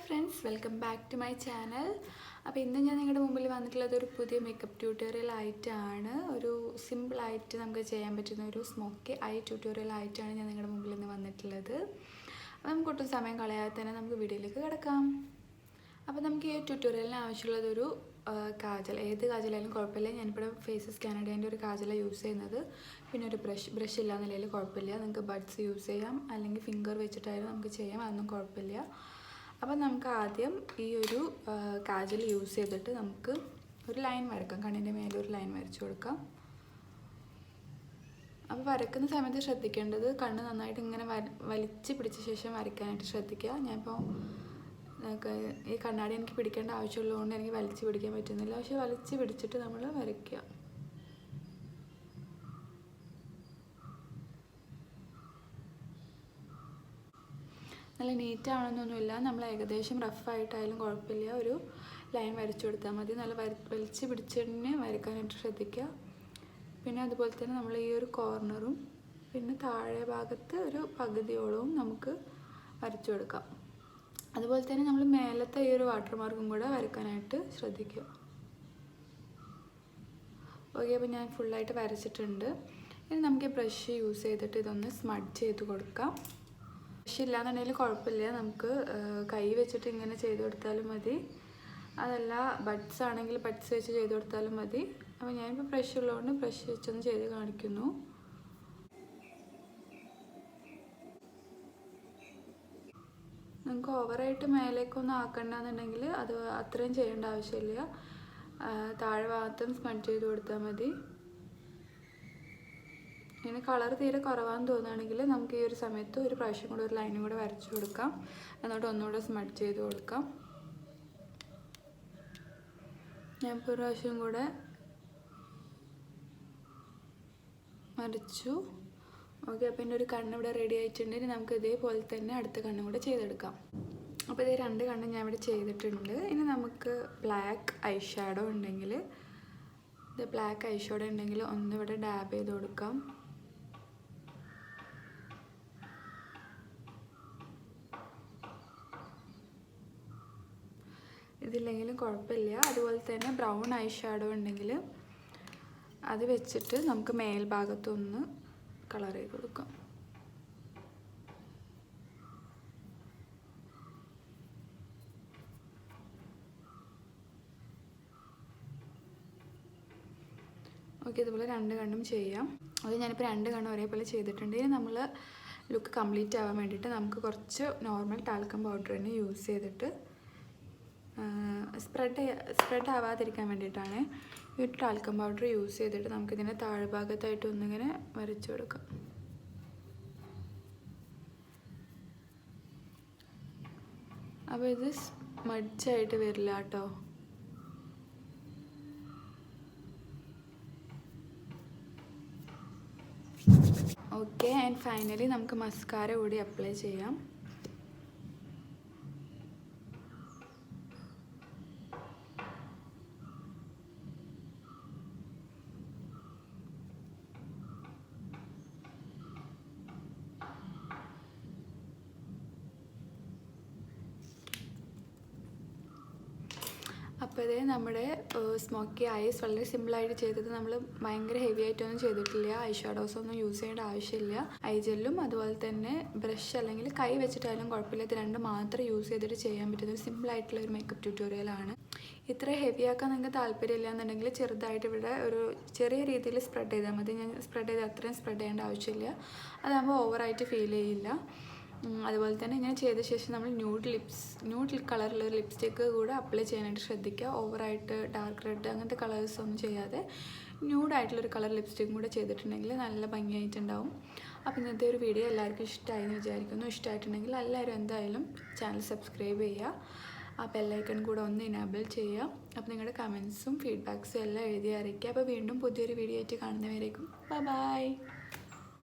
Friends, welcome back to my channel. അപ്പോൾ ഇന്ന് ഞാൻ നിങ്ങളുടെ മുമ്പിൽ വന്നിട്ടുള്ളത് ഒരു പുതിയ മേക്കപ്പ് ട്യൂട്ടോറിയൽ ആയിട്ടാണ്. ഒരു സിമ്പിളായിട്ട് നമുക്ക് ചെയ്യാൻ പറ്റുന്ന ഒരു സ്മോക്കി ഐ ട്യൂട്ടോറിയൽ ആയിട്ടാണ് ഞാൻ നിങ്ങളുടെ മുമ്പിൽ ഇന്ന് വന്നിട്ടുള്ളത്. അപ്പോൾ നമുക്ക് ഒട്ടും സമയം കളയാതെ തന്നെ നമുക്ക് വീഡിയോയിലേക്ക് കിടക്കാം. അപ്പോൾ നമുക്ക് ഈ ട്യൂട്ടോറിയലിന് ആവശ്യമുള്ളതൊരു കാജൽ, ഏത് കാജലായാലും കുഴപ്പമില്ല. ഞാനിവിടെ ഫേസസ് കാനഡേൻ്റെ ഒരു കാജലാണ് യൂസ് ചെയ്യുന്നത്. പിന്നെ ഒരു ബ്രഷ് ഇല്ല എന്നുള്ളതിൽ കുഴപ്പമില്ല. നിങ്ങൾക്ക് ബഡ്സ് യൂസ് ചെയ്യാം, അല്ലെങ്കിൽ ഫിംഗർ വെച്ചിട്ടായാലും നമുക്ക് ചെയ്യാം, അതൊന്നും കുഴപ്പമില്ല. അപ്പോൾ നമുക്ക് ആദ്യം ഈ ഒരു കാജൽ യൂസ് ചെയ്തിട്ട് നമുക്ക് ഒരു ലൈൻ വരക്കാം. കണ്ണിൻ്റെ മേലെ ഒരു ലൈൻ വരച്ചു കൊടുക്കാം. അപ്പോൾ വരക്കുന്ന സമയത്ത് ശ്രദ്ധിക്കേണ്ടത് കണ്ണ് നന്നായിട്ട് ഇങ്ങനെ വലിച്ച് പിടിച്ച ശേഷം വരയ്ക്കാനായിട്ട് ശ്രദ്ധിക്കുക. ഞാനിപ്പോൾ ഈ കണ്ണാടി എനിക്ക് പിടിക്കേണ്ട ആവശ്യമുള്ളതുകൊണ്ട് എനിക്ക് വലിച്ച് പിടിക്കാൻ പറ്റുന്നില്ല, പക്ഷെ വലിച്ച് പിടിച്ചിട്ട് നമ്മൾ വരയ്ക്കുക. നല്ല നീറ്റ് ആവണമെന്നൊന്നുമില്ല, നമ്മൾ ഏകദേശം റഫായിട്ടായാലും കുഴപ്പമില്ല, ഒരു ലൈൻ വരച്ചു കൊടുത്താൽ മതി. നല്ല വലിച്ച് പിടിച്ചിട്ട് വരയ്ക്കാനായിട്ട് ശ്രദ്ധിക്കുക. പിന്നെ അതുപോലെ തന്നെ നമ്മൾ ഈ ഒരു കോർണറും പിന്നെ താഴെ ഭാഗത്ത് ഒരു പകുതിയോളവും നമുക്ക് വരച്ചു കൊടുക്കാം. അതുപോലെ തന്നെ നമ്മൾ മേലത്തെ ഈ ഒരു വാട്ടർമാർക്കും കൂടെ വരയ്ക്കാനായിട്ട് ശ്രദ്ധിക്കുക. ഓക്കെ, അപ്പോൾ ഞാൻ ഫുള്ളായിട്ട് വരച്ചിട്ടുണ്ട്. ഇനി നമുക്ക് ഈ ബ്രഷ് യൂസ് ചെയ്തിട്ട് ഇതൊന്ന് സ്മഡ് ചെയ്ത് കൊടുക്കാം. ബ്രഷ് ഇല്ലാന്നുണ്ടെങ്കിൽ കുഴപ്പമില്ല, നമുക്ക് കൈ വെച്ചിട്ട് ഇങ്ങനെ ചെയ്ത് കൊടുത്താലും മതി. അതല്ല ബഡ്സ് ആണെങ്കിൽ ബഡ്സ് വെച്ച് ചെയ്ത് കൊടുത്താലും മതി. അപ്പോൾ ഞാനിപ്പോൾ ബ്രഷ് ഉള്ളതുകൊണ്ട് ബ്രഷ് വെച്ചൊന്ന് ചെയ്ത് കാണിക്കുന്നു. നിങ്ങൾക്ക് ഓവറായിട്ട് മേലേക്കൊന്നും ആക്കണ്ടെന്നുണ്ടെങ്കിൽ അത് അത്രയും ചെയ്യേണ്ട ആവശ്യമില്ല. താഴെ ഭാഗത്തും സ്മഡ് ചെയ്ത് കൊടുത്താൽ മതി. ഇങ്ങനെ കളർ തീരെ കുറവാണെന്ന് തോന്നുകയാണെങ്കിൽ നമുക്ക് ഈ ഒരു സമയത്ത് ഒരു പ്രാവശ്യം കൂടെ ഒരു ലൈനും കൂടെ വരച്ചു കൊടുക്കാം. എന്നിട്ട് ഒന്നുകൂടെ സ്മഡ് ചെയ്ത് കൊടുക്കാം. ഞാനിപ്പോൾ ഒരു പ്രാവശ്യം കൂടെ വരച്ചു. ഓക്കെ, അപ്പോൾ എൻ്റെ ഒരു കണ്ണിവിടെ റെഡി ആയിട്ടുണ്ടെങ്കിൽ നമുക്ക് ഇതേപോലെ തന്നെ അടുത്ത കണ്ണും കൂടെ ചെയ്തെടുക്കാം. അപ്പോൾ ഇതേ രണ്ട് കണ്ണും ഞാൻ ഇവിടെ ചെയ്തിട്ടുണ്ട്. ഇനി നമുക്ക് ബ്ലാക്ക് ഐ ഷാഡോ ഉണ്ടെങ്കിൽ ഒന്നിവിടെ ഡാബ് ചെയ്ത് കൊടുക്കാം. ഇതില്ലെങ്കിലും കുഴപ്പമില്ല. അതുപോലെ തന്നെ ബ്രൗൺ ഐ ഷാഡോ ഉണ്ടെങ്കിൽ അത് വെച്ചിട്ട് നമുക്ക് മേൽഭാഗത്തൊന്ന് കളർ ചെയ്ത് കൊടുക്കാം. ഓക്കെ, ഇതുപോലെ രണ്ട് കണ്ണും ചെയ്യാം. അത് ഞാനിപ്പോൾ രണ്ട് കണ്ണും ഒരേപോലെ ചെയ്തിട്ടുണ്ട്. ഇനി നമ്മൾ ലുക്ക് കംപ്ലീറ്റ് ആവാൻ വേണ്ടിയിട്ട് നമുക്ക് കുറച്ച് നോർമൽ ടാൽക്കം പൗഡർ തന്നെ യൂസ് ചെയ്തിട്ട് സ്പ്രെഡ് ആവാതിരിക്കാൻ വേണ്ടിയിട്ടാണ് ഈ ഒരു ടാൽക്കം പൗഡർ യൂസ് ചെയ്തിട്ട് നമുക്കിതിൻ്റെ താഴ്ഭാഗത്തായിട്ട് ഒന്നിങ്ങനെ വരച്ചു കൊടുക്കാം. അപ്പോൾ ഇത് സ്മഡ്ജായിട്ട് വരില്ല കേട്ടോ. ഓക്കെ, ആൻഡ് ഫൈനലി നമുക്ക് മസ്കാര കൂടി അപ്ലൈ ചെയ്യാം. അപ്പോൾ ഇതേ നമ്മുടെ സ്മോക്കി ഐസ് വളരെ സിമ്പിളായിട്ട് ചെയ്തത്. നമ്മൾ ഭയങ്കര ഹെവി ആയിട്ടൊന്നും ചെയ്തിട്ടില്ല. ഐ ഷാഡോസ് ഒന്നും യൂസ് ചെയ്യേണ്ട ആവശ്യമില്ല. ഐ ജെല്ലും അതുപോലെ തന്നെ ബ്രഷ് അല്ലെങ്കിൽ കൈ വെച്ചിട്ടായാലും കുഴപ്പമില്ല. ഇത് രണ്ട് മാത്രം യൂസ് ചെയ്തിട്ട് ചെയ്യാൻ പറ്റുന്ന ഒരു സിമ്പിളായിട്ടുള്ള ഒരു മേക്കപ്പ് ട്യൂട്ടോറിയലാണ്. ഇത്ര ഹെവി ആക്കാൻ നിങ്ങൾക്ക് താല്പര്യമില്ല എന്നുണ്ടെങ്കിൽ ചെറുതായിട്ട് ഇവിടെ ഒരു ചെറിയ രീതിയിൽ സ്പ്രെഡ് ചെയ്താൽ മതി. ഞാൻ സ്പ്രെഡ് ചെയ്ത് അത്രയും സ്പ്രെഡ് ചെയ്യേണ്ട ആവശ്യമില്ല. അതാകുമ്പോൾ ഓവറായിട്ട് ഫീൽ ചെയ്യില്ല. അതുപോലെ തന്നെ ഇങ്ങനെ ചെയ്ത ശേഷം നമ്മൾ ന്യൂഡ് കളറുള്ള ഒരു ലിപ്സ്റ്റിക്ക് കൂടെ അപ്ലൈ ചെയ്യാനായിട്ട് ശ്രദ്ധിക്കുക. ഓവറായിട്ട് ഡാർക്ക് റെഡ് അങ്ങനത്തെ കളേഴ്സ് ഒന്നും ചെയ്യാതെ ന്യൂഡായിട്ടുള്ളൊരു കളർ ലിപ്സ്റ്റിക്കും കൂടെ ചെയ്തിട്ടുണ്ടെങ്കിൽ നല്ല ഭംഗിയായിട്ടുണ്ടാവും. അപ്പോൾ ഇന്നത്തെ ഒരു വീഡിയോ എല്ലാവർക്കും ഇഷ്ടമായി എന്ന് വിചാരിക്കുന്നു. ഇഷ്ടമായിട്ടുണ്ടെങ്കിൽ എല്ലാവരും എന്തായാലും ചാനൽ സബ്സ്ക്രൈബ് ചെയ്യുക. ആ ബെല്ലൈക്കൺ കൂടെ ഒന്ന് ഇനേബിൾ ചെയ്യുക. അപ്പോൾ നിങ്ങളുടെ കമൻസും ഫീഡ്ബാക്സും എല്ലാം എഴുതി അറിയിക്കുക. അപ്പോൾ വീണ്ടും പുതിയൊരു വീഡിയോ ആയിട്ട് കാണുന്നവരേക്കും ബൈ.